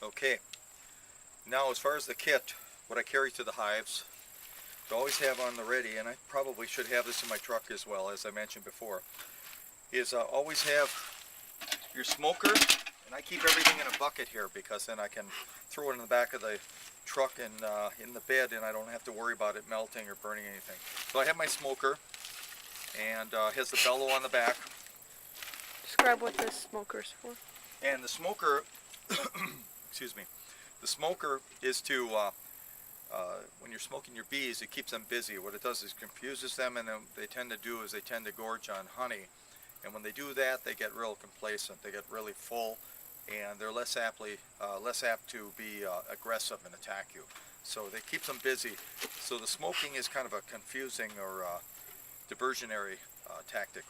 Okay, now as far as the kit, what I carry to the hives, to always have on the ready, and I probably should have this in my truck as well, as I mentioned before, is always have your smoker, and I keep everything in a bucket here because then I can throw it in the back of the truck and in the bed, and I don't have to worry about it melting or burning anything. So I have my smoker, and has the bellow on the back. Describe what this smoker's for. And the smoker, excuse me, the smoker is to, when you're smoking your bees, it keeps them busy. What it does is confuses them, and then they tend to do is they tend to gorge on honey. And when they do that, they get real complacent. They get really full, and they're less apt to be aggressive and attack you. So they keep them busy. So the smoking is kind of a confusing or diversionary tactic,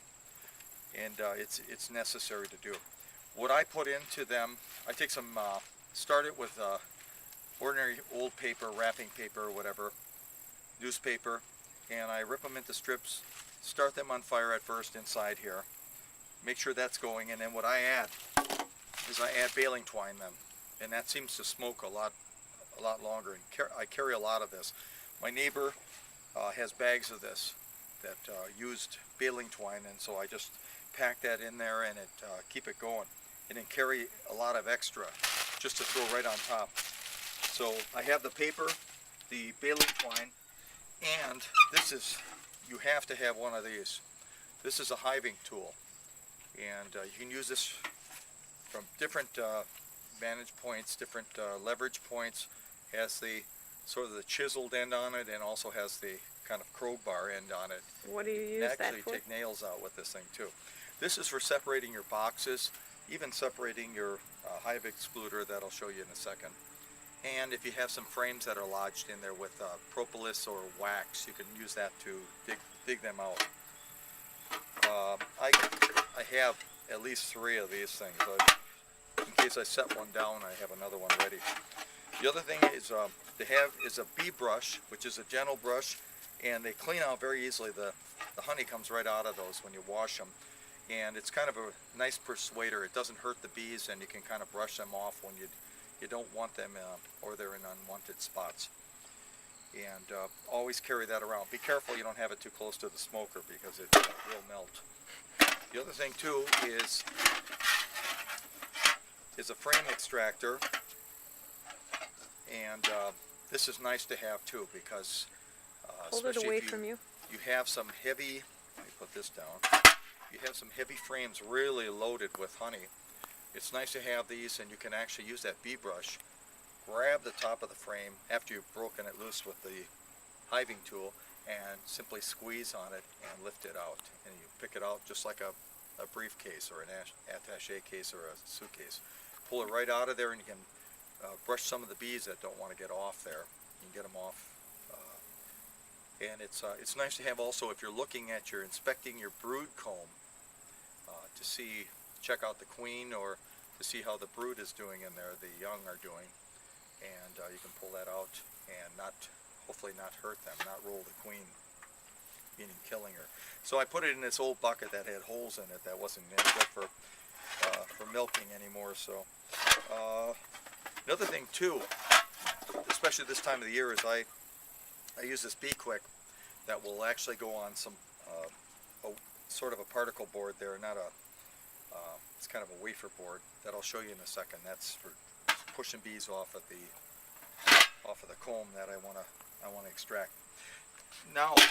and it's necessary to do. What I put into them, I take some, start it with ordinary old paper, wrapping paper or whatever, newspaper, and I rip them into strips, start them on fire at first inside here, make sure that's going, and then what I add is I add baling twine then, and that seems to smoke a lot longer, and I carry a lot of this. My neighbor has bags of this that used baling twine, and so I just pack that in there and keep it going, and then carry a lot of extra just to throw right on top. So I have the paper, the baling twine, and this is, you have to have one of these. This is a hiving tool, and you can use this from different vantage points, different leverage points. Has the sort of the chiseled end on it, and also has the kind of crowbar end on it. What do you use that for? Actually take nails out with this thing too. This is for separating your boxes, even separating your hive excluder that I'll show you in a second. And if you have some frames that are lodged in there with propolis or wax, you can use that to dig them out. I have at least 3 of these things. In case I set one down, I have another one ready. The other thing is to have is a bee brush, which is a gentle brush, and they clean out very easily. The honey comes right out of those when you wash them, and it's kind of a nice persuader. It doesn't hurt the bees, and you can kind of brush them off when you don't want them or they're in unwanted spots. And always carry that around. Be careful you don't have it too close to the smoker because it will melt. The other thing too is a frame extractor, and this is nice to have too because hold it away from you. You have some heavy, let me put this down, you have some heavy frames really loaded with honey. It's nice to have these, and you can actually use that bee brush, grab the top of the frame after you've broken it loose with the hiving tool, and simply squeeze on it and lift it out. And you pick it out just like a briefcase or an attaché case or a suitcase. Pull it right out of there, and you can brush some of the bees that don't want to get off there. You can get them off. And it's nice to have also if you're looking at inspecting your brood comb to check out the queen or to see how the brood is doing in there, the young are doing, and you can pull that out and hopefully not hurt them, not roll the queen, meaning killing her. So I put it in this old bucket that had holes in it that wasn't any good for milking anymore. So another thing too, especially this time of the year, is I use this Bee Quick that will actually go on some sort of a particle board there, not a it's kind of a wafer board that I'll show you in a second. That's for pushing bees off of the comb that I want to extract. Now